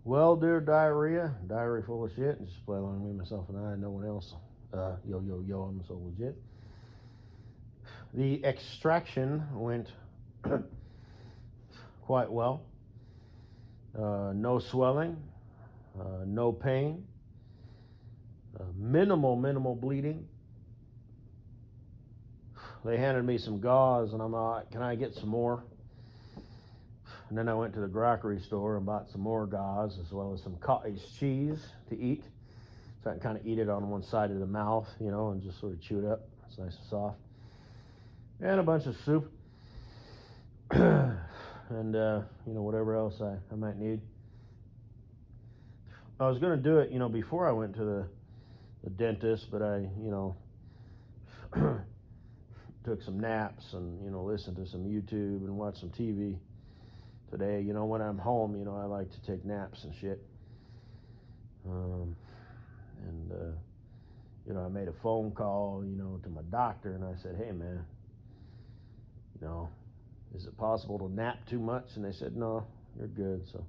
Well, dear diarrhea full of shit, and just play along with me, myself, and I, no one else. Yo, I'm so legit. The extraction went quite well. No swelling, no pain, minimal bleeding. They handed me some gauze, and I'm like, can I get some more? And then I went to the grocery store and bought some more gauze, as well as some cottage cheese to eat. So I can kind of eat it on one side of the mouth, and just sort of chew it up. It's nice and soft. And a bunch of soup. And, whatever else I might need. I was going to do it, before I went to the dentist, but I, took some naps and, listened to some YouTube and watched some TV today. When I'm home, I like to take naps and shit. I made a phone call, to my doctor, and I said, hey, man, is it possible to nap too much? And they said, no, you're good. So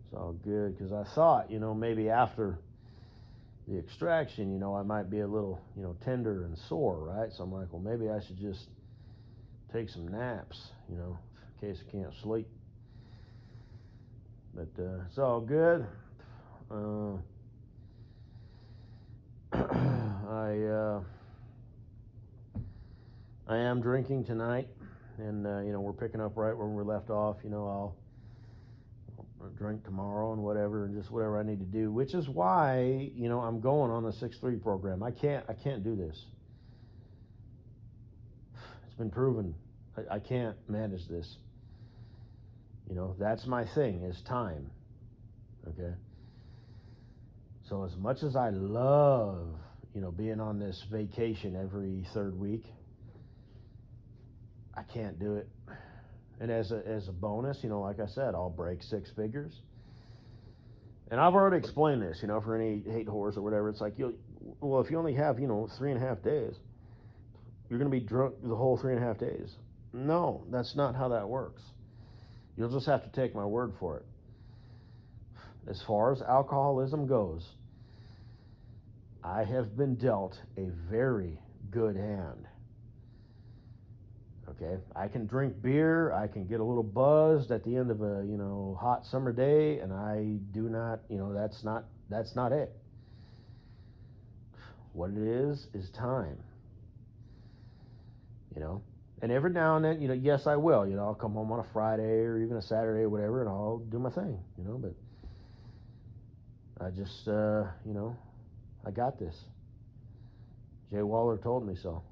it's all good, because I thought, maybe after the extraction, I might be a little, tender and sore, right? So I'm like, well, maybe I should just take some naps, in case I can't sleep. But it's all good. I am drinking tonight, and we're picking up right where we left off. I'll drink tomorrow and whatever, and just whatever I need to do. Which is why I'm going on the 6-3 program. I can't do this. It's been proven. I can't manage this. That's my thing, is time. Okay. So as much as I love, being on this vacation every third week, I can't do it. And as a bonus, like I said, I'll break 6 figures. And I've already explained this, for any hate whores or whatever. It's like, if you only have, 3.5 days, you're going to be drunk the whole 3.5 days. No, that's not how that works. You'll just have to take my word for it. As far as alcoholism goes, I have been dealt a very good hand. Okay, I can drink beer, I can get a little buzzed at the end of a, hot summer day, and I do not, that's not it. What it is time. And every now and then, yes, I will. I'll come home on a Friday or even a Saturday or whatever, and I'll do my thing, but I just, I got this. Jay Waller told me so.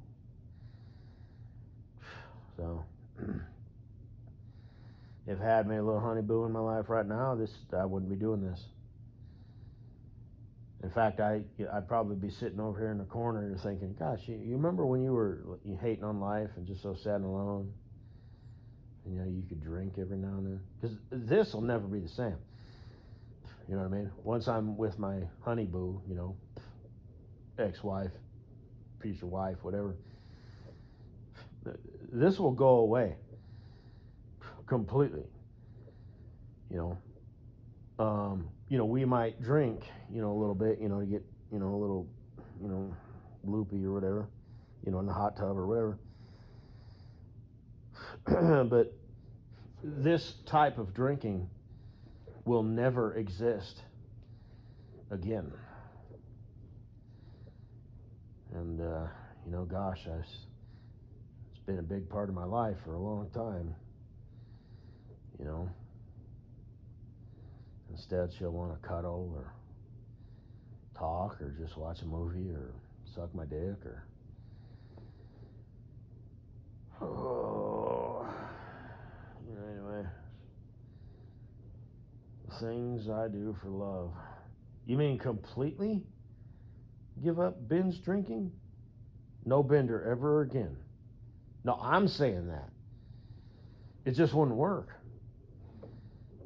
So, if I had me a little honeyboo in my life right now, I wouldn't be doing this. In fact, I'd probably be sitting over here in the corner thinking, gosh, you remember when you were hating on life and just so sad and alone? And, you could drink every now and then. Because this will never be the same. You know what I mean? Once I'm with my honeyboo, ex-wife, future wife, whatever, this will go away completely. We might drink, a little bit, to get, a little, loopy or whatever, in the hot tub or whatever. But this type of drinking will never exist again. And, gosh, it's been a big part of my life for a long time. Instead, she'll want to cuddle or talk or just watch a movie or suck my dick or... Anyway. Things I do for love. You mean completely give up binge drinking? No bender ever again. No, I'm saying that. It just wouldn't work.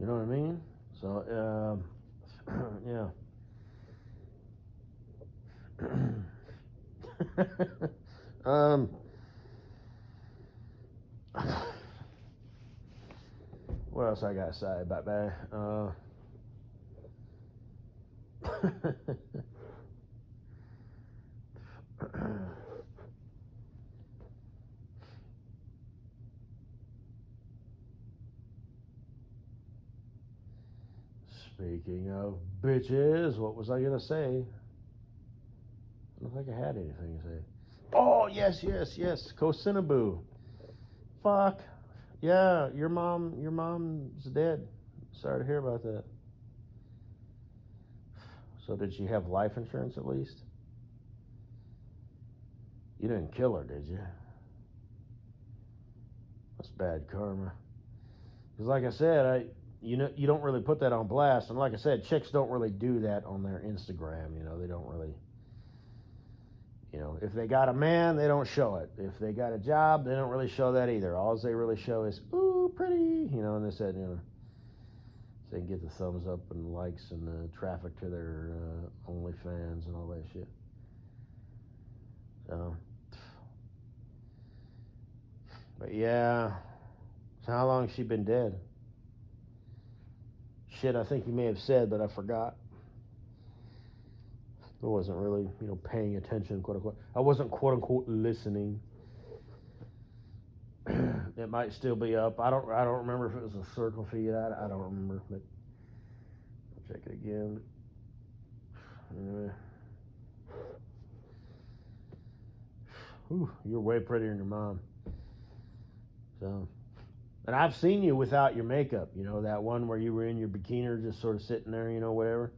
You know what I mean? So, yeah. What else I got to say about that? Speaking of bitches, what was I gonna say? I don't think I had anything to say. Oh, yes. Kosinaboo. Fuck. Yeah, your mom's dead. Sorry to hear about that. So did she have life insurance at least? You didn't kill her, did you? That's bad karma. Because like I said, you don't really put that on blast, and like I said, chicks don't really do that on their Instagram. They don't really. If they got a man, they don't show it. If they got a job, they don't really show that either. All they really show is, ooh, pretty, and they said, so they can get the thumbs up and likes and the traffic to their OnlyFans and all that shit. So, but yeah. So how long has she been dead? Shit, I think you may have said, but I forgot. I wasn't really, paying attention, quote unquote. I wasn't, quote unquote, listening. It might still be up. I don't remember if it was a circle feed. I don't remember, but I'll check it again. Anyway. Whew, you're way prettier than your mom. So, and I've seen you without your makeup. That one where you were in your bikini, just sort of sitting there, whatever.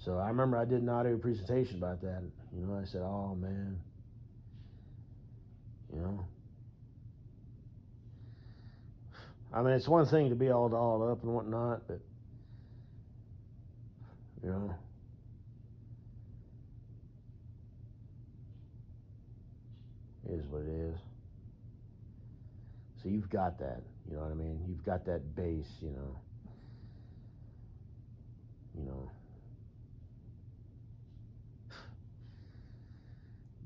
So I remember I did an audio presentation about that. I said, oh man, I mean, it's one thing to be all dolled up and whatnot, but it is what it is. So you've got that, you know what I mean? You've got that base,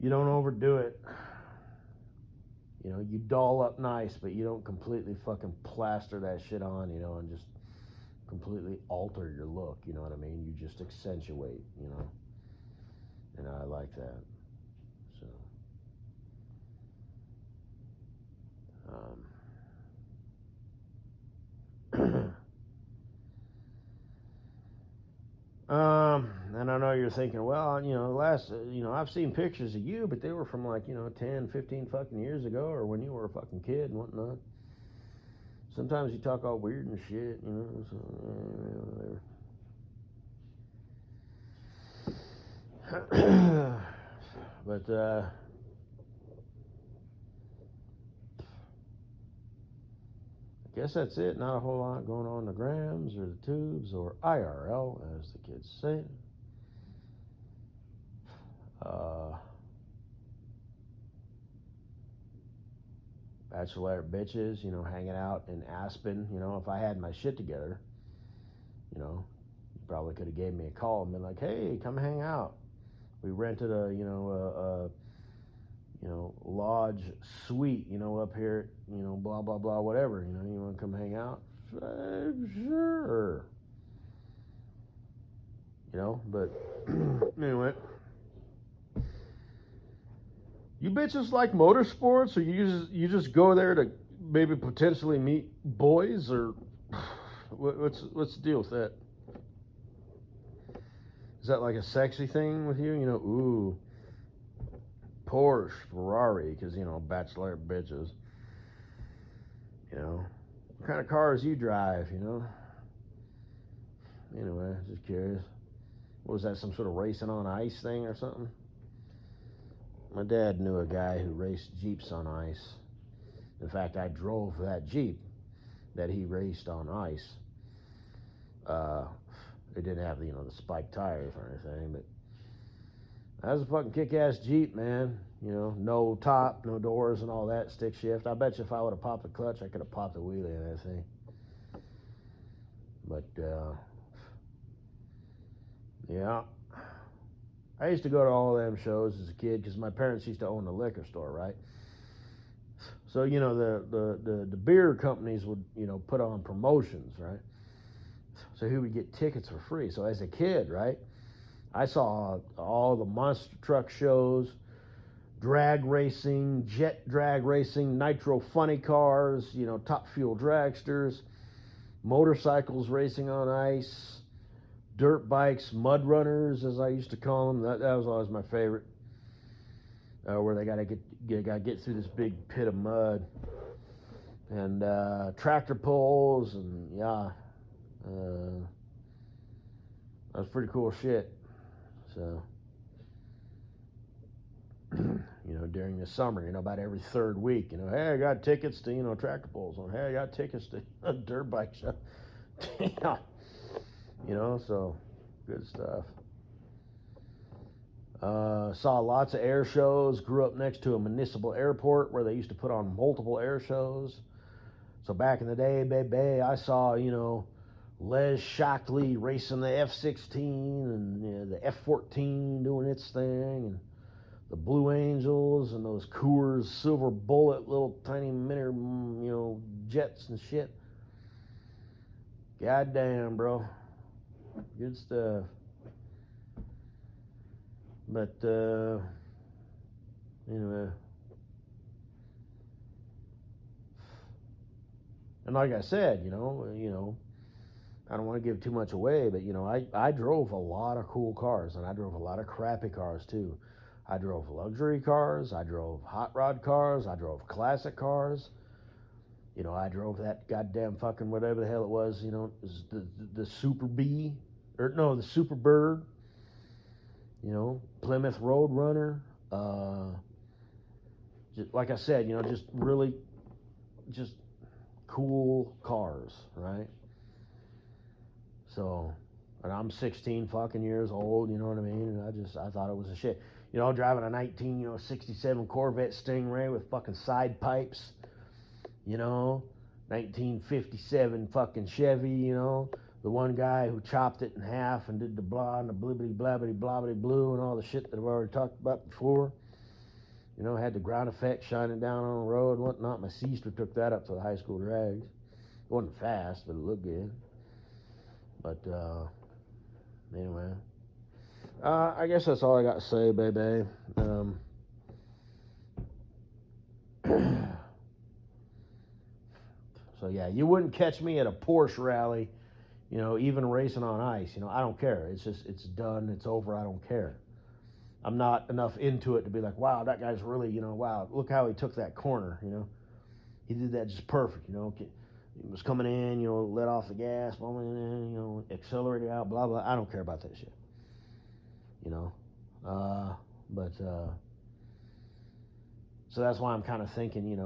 You don't overdo it. You doll up nice, but you don't completely fucking plaster that shit on, and just completely alter your look, you know what I mean? You just accentuate, and I like that. So, and I know you're thinking, well, I've seen pictures of you, but they were from like, 10, 15 fucking years ago, or when you were a fucking kid and whatnot. Sometimes you talk all weird and shit, so, whatever. But, I guess that's it. Not a whole lot going on in the grams or the tubes or IRL, as the kids say. Bachelorette bitches, hanging out in Aspen. If I had my shit together, you probably could have gave me a call and been like, hey, come hang out. We rented a lodge suite, up here, blah, blah, blah, whatever. You want to come hang out? Sure. But anyway. You bitches like motorsports, or you just go there to maybe potentially meet boys, or what's the deal with that? Is that like a sexy thing with you? Ooh, Porsche, Ferrari, because bachelor bitches. What kind of cars you drive? Anyway, just curious. What was that? Some sort of racing on ice thing or something? My dad knew a guy who raced Jeeps on ice. In fact, I drove that Jeep that he raced on ice. It didn't have, the spiked tires or anything, but that was a fucking kick-ass Jeep, man. No top, no doors and all that, stick shift. I bet you if I would have popped the clutch, I could have popped the wheelie in that thing. But, yeah. I used to go to all them shows as a kid because my parents used to own a liquor store, right? So the beer companies would put on promotions, right? So he would get tickets for free. So as a kid, right, I saw all the monster truck shows, drag racing, jet drag racing, nitro funny cars, Top Fuel dragsters, motorcycles racing on ice, dirt bikes, mud runners, as I used to call them. That was always my favorite. Where they gotta get through this big pit of mud, and tractor pulls, and yeah, that was pretty cool shit. So, during the summer, about every third week, hey, I got tickets to, tractor pulls on. Hey, I got tickets to a dirt bike show. Yeah. So good stuff. Saw lots of air shows. Grew up next to a municipal airport where they used to put on multiple air shows. So back in the day, baby, I saw, Les Shockley racing the F-16 and the F-14 doing its thing, and the Blue Angels and those Coors Silver Bullet little tiny mini, jets and shit. Goddamn, bro. Good stuff. But, anyway. And like I said, I don't want to give too much away, but, I drove a lot of cool cars, and I drove a lot of crappy cars, too. I drove luxury cars, I drove hot rod cars, I drove classic cars. I drove that goddamn fucking whatever the hell it was, the Super Bee, or no, the Super Bird, Plymouth Roadrunner. Just, like I said, just really, just cool cars, right? So, and I'm 16 fucking years old, you know what I mean? And I thought it was a shit. Driving a 1967 Corvette Stingray with fucking side pipes, 1957 fucking Chevy, the one guy who chopped it in half and did the blah and the blibbity blabbity blobbity blue and all the shit that I've already talked about before. Had the ground effect shining down on the road and whatnot. My sister took that up to the high school drags. It wasn't fast, but it looked good. But, anyway. I guess that's all I got to say, baby. So, yeah, you wouldn't catch me at a Porsche rally, even racing on ice. I don't care. It's just, it's done. It's over. I don't care. I'm not enough into it to be like, wow, that guy's really, wow, look how he took that corner, He did that just perfect, He was coming in, let off the gas, accelerated out, blah, blah. I don't care about that shit, But, so that's why I'm kind of thinking,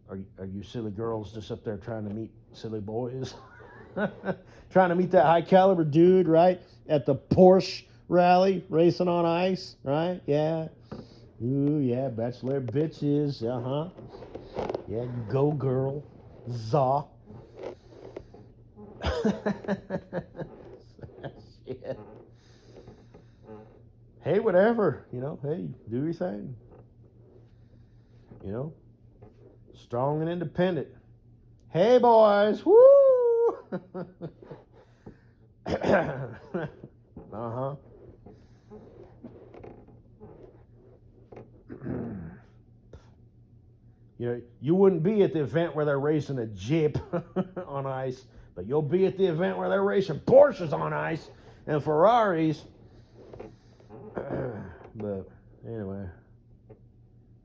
are you silly girls just up there trying to meet silly boys? Trying to meet that high caliber dude, right? At the Porsche rally, racing on ice, right? Yeah. Ooh, yeah, bachelor bitches, uh-huh. Yeah, you go, girl. Zaw. Shit. Hey, whatever, hey, do your thing. Strong and independent. Hey, boys, woo! Uh-huh. You wouldn't be at the event where they're racing a Jeep on ice, but you'll be at the event where they're racing Porsches on ice and Ferraris. But anyway,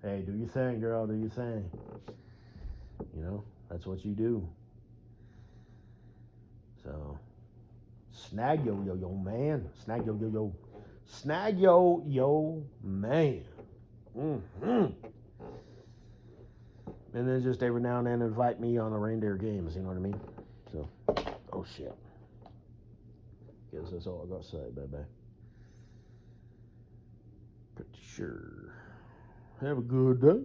hey, do your thing, girl, do your thing. That's what you do. So, snag yo man. Snag yo. Snag yo man. Mm-hmm. And then just every now and then invite me on the reindeer games, you know what I mean? So, oh shit. Guess that's all I got to say, baby. Pretty sure. Have a good day.